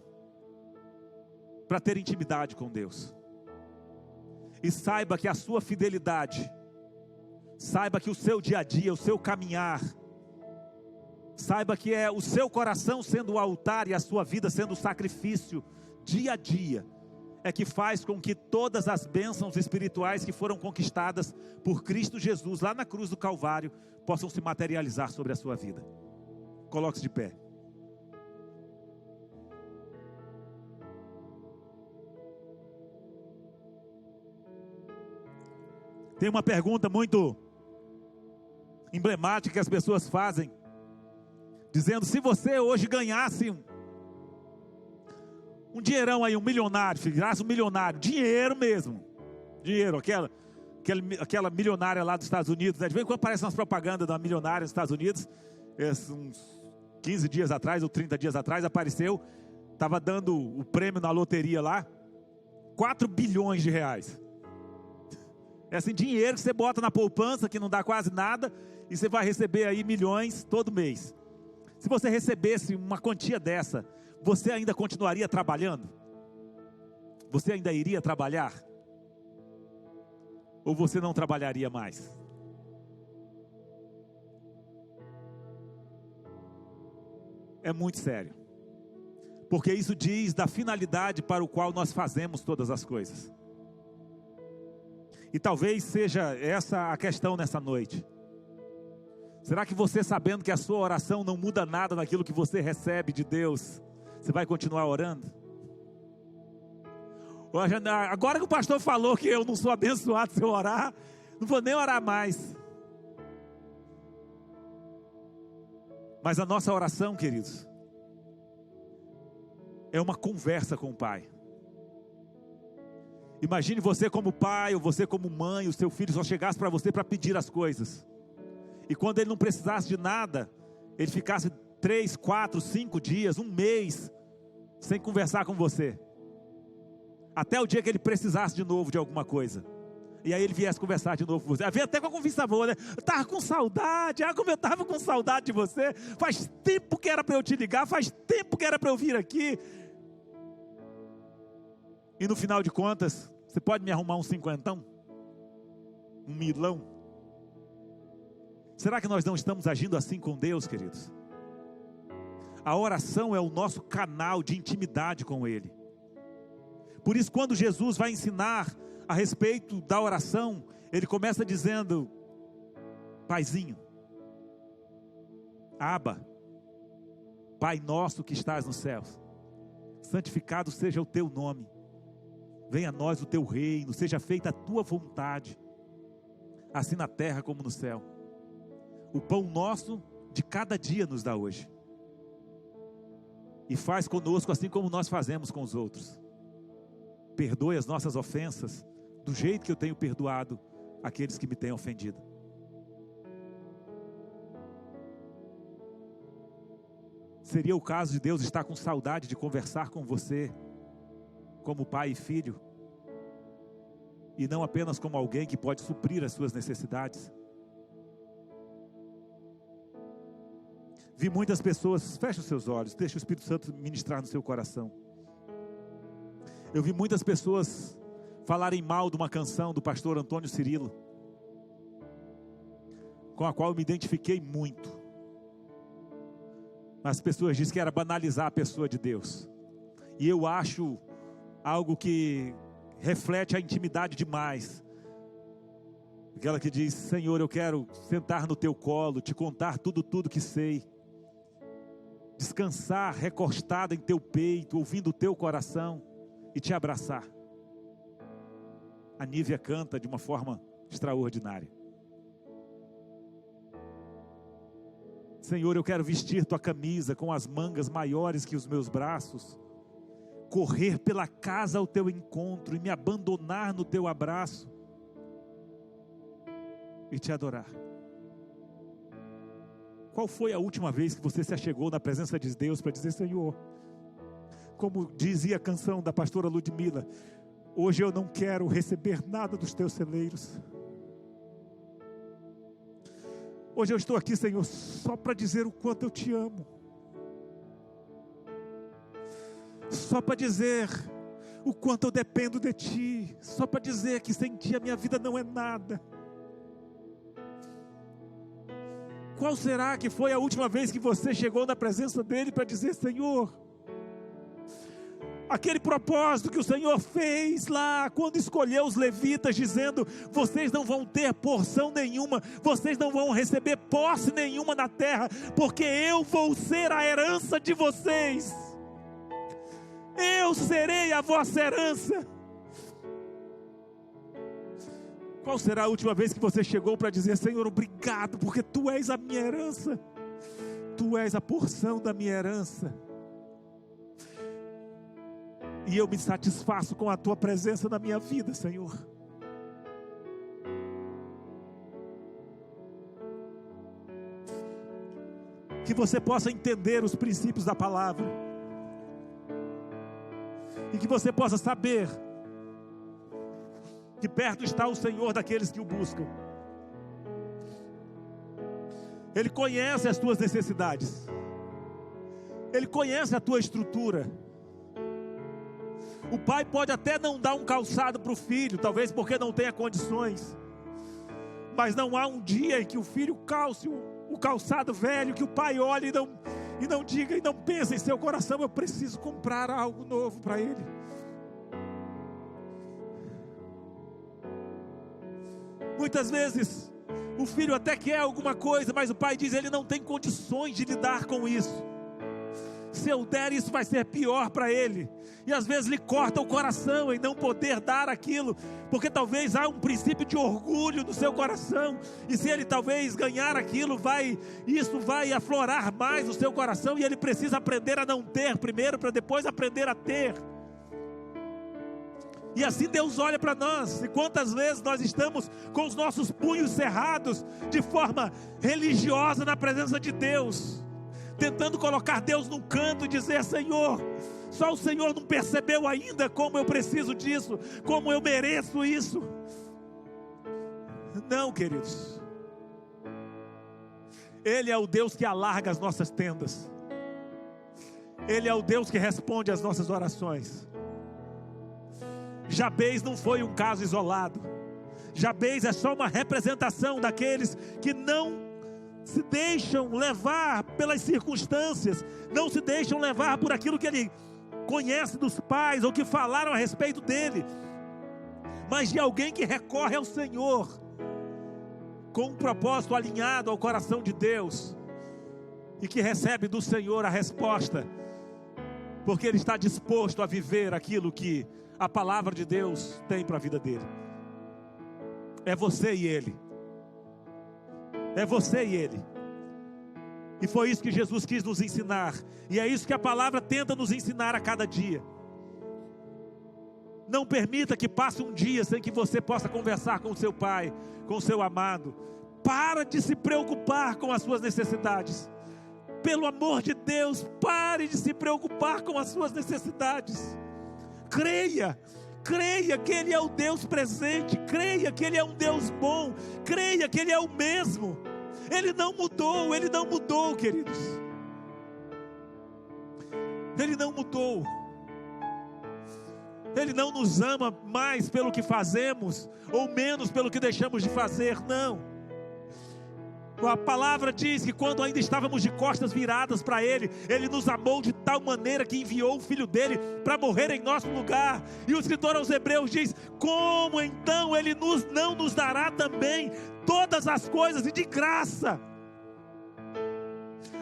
para ter intimidade com Deus, e saiba que a sua fidelidade, saiba que o seu dia a dia, o seu caminhar, saiba que é o seu coração sendo o altar e a sua vida sendo o sacrifício dia a dia, é que faz com que todas as bênçãos espirituais que foram conquistadas por Cristo Jesus lá na cruz do Calvário possam se materializar sobre a sua vida. Coloque-se de pé. Tem uma pergunta muito emblemática que as pessoas fazem, dizendo: se você hoje ganhasse um dinheirão aí, um milionário, virasse um milionário, dinheiro mesmo, dinheiro, aquela milionária lá dos Estados Unidos, né? De vez em quando aparece umas propagandas da milionária nos Estados Unidos, uns 15 dias atrás ou 30 dias atrás apareceu, estava dando o prêmio na loteria lá, 4 bilhões de reais. É assim, dinheiro que você bota na poupança, que não dá quase nada, e você vai receber aí milhões todo mês. Se você recebesse uma quantia dessa, você ainda continuaria trabalhando? Você ainda iria trabalhar? Ou você não trabalharia mais? É muito sério, porque isso diz da finalidade para o qual nós fazemos todas as coisas. E talvez seja essa a questão nessa noite. Será que você, sabendo que a sua oração não muda nada naquilo que você recebe de Deus, você vai continuar orando? Agora que o pastor falou que eu não sou abençoado se eu orar, não vou nem orar mais. Mas a nossa oração, queridos, é uma conversa com o Pai. Imagine você como pai, ou você como mãe, o seu filho só chegasse para você para pedir as coisas, e quando ele não precisasse de nada, ele ficasse 3, 4, 5 dias, um mês, sem conversar com você, até o dia que ele precisasse de novo de alguma coisa, e aí ele viesse conversar de novo com você. Havia até com a conversa boa, né? Eu estava com saudade, como eu estava com saudade de você, faz tempo que era para eu te ligar, faz tempo que era para eu vir aqui. E no final de contas, você pode me arrumar um 50? Um milão? Será que nós não estamos agindo assim com Deus, queridos? A oração é o nosso canal de intimidade com Ele. Por isso, quando Jesus vai ensinar a respeito da oração, Ele começa dizendo: Paizinho, Abba, Pai nosso que estás nos céus, santificado seja o teu nome, venha a nós o teu reino, seja feita a tua vontade, assim na terra como no céu. O pão nosso de cada dia nos dá hoje, e faz conosco assim como nós fazemos com os outros. Perdoe as nossas ofensas, do jeito que eu tenho perdoado aqueles que me têm ofendido. Seria o caso de Deus estar com saudade de conversar com você, como pai e filho, e não apenas como alguém que pode suprir as suas necessidades? Vi muitas pessoas, feche os seus olhos, deixe o Espírito Santo ministrar no seu coração. Eu vi muitas pessoas falarem mal de uma canção do pastor Antônio Cirilo, com a qual eu me identifiquei muito. As pessoas dizem que era banalizar a pessoa de Deus, e eu acho algo que reflete a intimidade demais. Aquela que diz: Senhor, eu quero sentar no teu colo, te contar tudo que sei, descansar recostado em teu peito, ouvindo o teu coração e te abraçar. A Nívia canta de uma forma extraordinária. Senhor, eu quero vestir tua camisa com as mangas maiores que os meus braços, correr pela casa ao teu encontro e me abandonar no teu abraço e te adorar. Qual foi a última vez que você se achegou na presença de Deus para dizer: Senhor, como dizia a canção da pastora Ludmila, hoje eu não quero receber nada dos teus celeiros. Hoje eu estou aqui, Senhor, só para dizer o quanto eu te amo. Só para dizer o quanto eu dependo de ti. Só para dizer que sem ti a minha vida não é nada. Qual será que foi a última vez que você chegou na presença dele para dizer: Senhor, aquele propósito que o Senhor fez lá, quando escolheu os levitas, dizendo: vocês não vão ter porção nenhuma, vocês não vão receber posse nenhuma na terra, porque eu vou ser a herança de vocês, eu serei a vossa herança. Qual será a última vez que você chegou para dizer: Senhor, obrigado, porque tu és a minha herança, tu és a porção da minha herança, e eu me satisfaço com a tua presença na minha vida, Senhor. Que você possa entender os princípios da palavra, e que você possa saber que perto está o Senhor daqueles que o buscam. Ele conhece as tuas necessidades, Ele conhece a tua estrutura. O pai pode até não dar um calçado para o filho, talvez porque não tenha condições, mas não há um dia em que o filho calce o calçado velho, que o pai olhe e não diga, e não pense em seu coração: eu preciso comprar algo novo para ele. Muitas vezes o filho até quer alguma coisa, mas o pai diz: ele não tem condições de lidar com isso. Se eu der, isso vai ser pior para ele. E às vezes lhe corta o coração em não poder dar aquilo, porque talvez há um princípio de orgulho no seu coração, e se ele talvez ganhar aquilo, isso vai aflorar mais no seu coração, e ele precisa aprender a não ter primeiro, para depois aprender a ter. E assim Deus olha para nós, e quantas vezes nós estamos com os nossos punhos cerrados, de forma religiosa na presença de Deus, tentando colocar Deus num canto e dizer: Senhor, só o Senhor não percebeu ainda como eu preciso disso, como eu mereço isso. Não, queridos, Ele é o Deus que alarga as nossas tendas, Ele é o Deus que responde às nossas orações. Jabez não foi um caso isolado. Jabez é só uma representação daqueles que não se deixam levar pelas circunstâncias, não se deixam levar por aquilo que ele conhece dos pais, ou que falaram a respeito dele, mas de alguém que recorre ao Senhor, com um propósito alinhado ao coração de Deus, e que recebe do Senhor a resposta, porque ele está disposto a viver aquilo que a palavra de Deus tem para a vida dele. É você e ele. É você e ele. E foi isso que Jesus quis nos ensinar. E é isso que a palavra tenta nos ensinar a cada dia. Não permita que passe um dia sem que você possa conversar com o seu pai, com o seu amado. Para de se preocupar com as suas necessidades. Pelo amor de Deus, pare de se preocupar com as suas necessidades. Creia que Ele é o Deus presente, creia que Ele é um Deus bom, creia que Ele é o mesmo. Ele não mudou, queridos. Ele não mudou. Ele não nos ama mais pelo que fazemos, ou menos pelo que deixamos de fazer, não. A palavra diz que quando ainda estávamos de costas viradas para Ele, Ele nos amou de tal maneira que enviou o Filho dEle para morrer em nosso lugar. E o escritor aos Hebreus diz: como então Ele não nos dará também todas as coisas e de graça?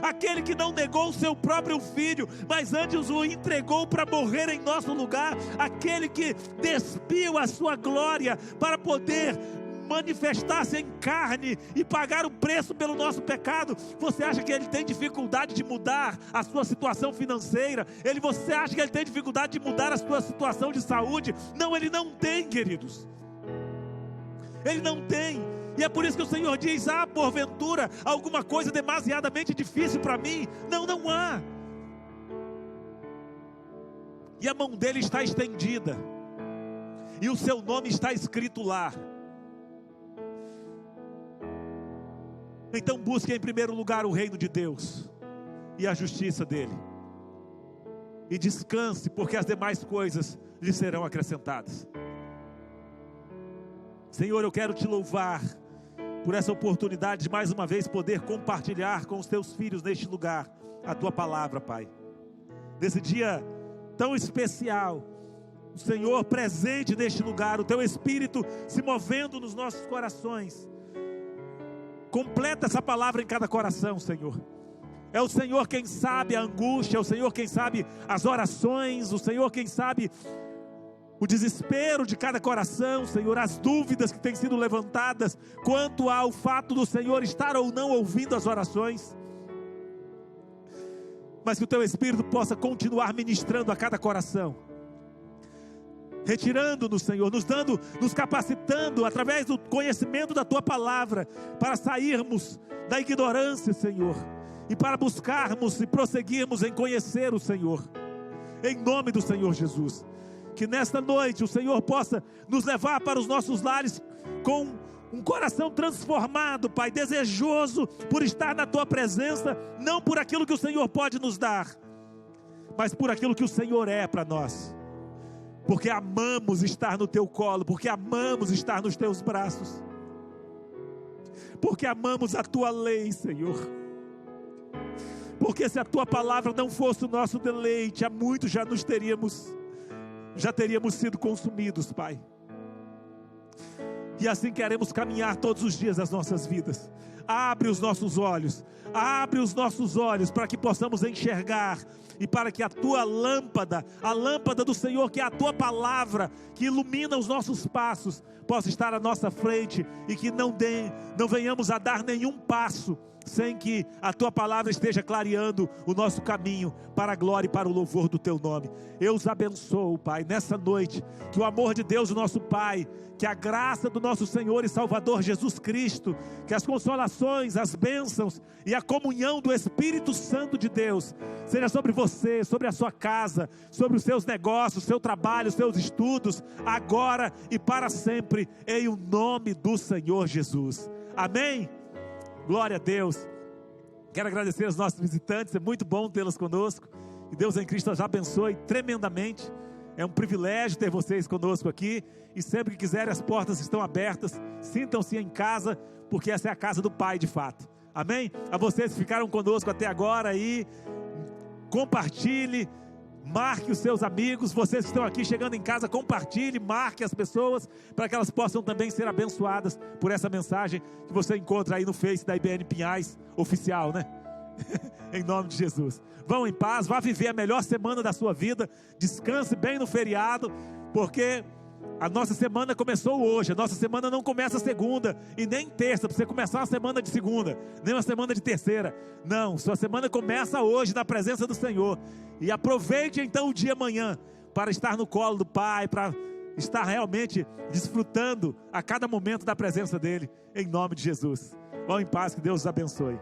Aquele que não negou o seu próprio Filho, mas antes o entregou para morrer em nosso lugar, aquele que despiu a sua glória para poder manifestar-se em carne e pagar o preço pelo nosso pecado. Você acha que Ele tem dificuldade de mudar a sua situação financeira? Você acha que Ele tem dificuldade de mudar a sua situação de saúde? Não, Ele não tem, queridos. Ele não tem. E é por isso que o Senhor diz: porventura alguma coisa demasiadamente difícil para mim? Não há. E a mão dele está estendida, e o seu nome está escrito lá. Então busque em primeiro lugar o reino de Deus e a justiça dele, e descanse, porque as demais coisas lhe serão acrescentadas. Senhor, eu quero te louvar por essa oportunidade de mais uma vez poder compartilhar com os teus filhos neste lugar a tua palavra, Pai. Nesse dia tão especial, o Senhor presente neste lugar, o teu Espírito se movendo nos nossos corações. Completa essa palavra em cada coração, Senhor. É o Senhor quem sabe a angústia, é o Senhor quem sabe as orações, o Senhor quem sabe o desespero de cada coração, Senhor, as dúvidas que têm sido levantadas quanto ao fato do Senhor estar ou não ouvindo as orações. Mas que o teu Espírito possa continuar ministrando a cada coração, retirando-nos, Senhor, nos capacitando através do conhecimento da tua palavra, para sairmos da ignorância, Senhor, e para buscarmos e prosseguirmos em conhecer o Senhor, em nome do Senhor Jesus. Que nesta noite o Senhor possa nos levar para os nossos lares com um coração transformado, Pai, desejoso por estar na tua presença, não por aquilo que o Senhor pode nos dar, mas por aquilo que o Senhor é para nós. Porque amamos estar no teu colo, porque amamos estar nos teus braços, porque amamos a tua lei, Senhor. Porque se a tua palavra não fosse o nosso deleite, há muito já teríamos sido consumidos, Pai. E assim queremos caminhar todos os dias das nossas vidas. Abre os nossos olhos para que possamos enxergar, e para que a tua lâmpada, a lâmpada do Senhor, que é a tua palavra, que ilumina os nossos passos, possa estar à nossa frente, e que não venhamos a dar nenhum passo sem que a tua palavra esteja clareando o nosso caminho para a glória e para o louvor do teu nome. Eu os abençoo, Pai, nessa noite. Que o amor de Deus, o nosso Pai, que a graça do nosso Senhor e Salvador Jesus Cristo, que as consolações, as bênçãos e a comunhão do Espírito Santo de Deus seja sobre você, sobre a sua casa, sobre os seus negócios, seu trabalho, seus estudos, agora e para sempre, em o nome do Senhor Jesus. Amém? Glória a Deus. Quero agradecer aos nossos visitantes, é muito bom tê-los conosco, e Deus em Cristo os abençoe tremendamente. É um privilégio ter vocês conosco aqui, e sempre que quiserem as portas estão abertas. Sintam-se em casa, porque essa é a casa do Pai de fato. Amém? A vocês que ficaram conosco até agora aí, compartilhe, marque os seus amigos. Vocês que estão aqui chegando em casa, compartilhe, marque as pessoas, para que elas possam também ser abençoadas por essa mensagem que você encontra aí no Face da IBN Pinhais Oficial, né? Em nome de Jesus. Vão em paz, vá viver a melhor semana da sua vida, descanse bem no feriado, porque a nossa semana começou hoje. A nossa semana não começa segunda e nem terça, para você começar uma semana de segunda, nem uma semana de terceira. Não, sua semana começa hoje na presença do Senhor. E aproveite então o dia amanhã para estar no colo do Pai, para estar realmente desfrutando a cada momento da presença dEle, em nome de Jesus. Vão em paz, que Deus os abençoe.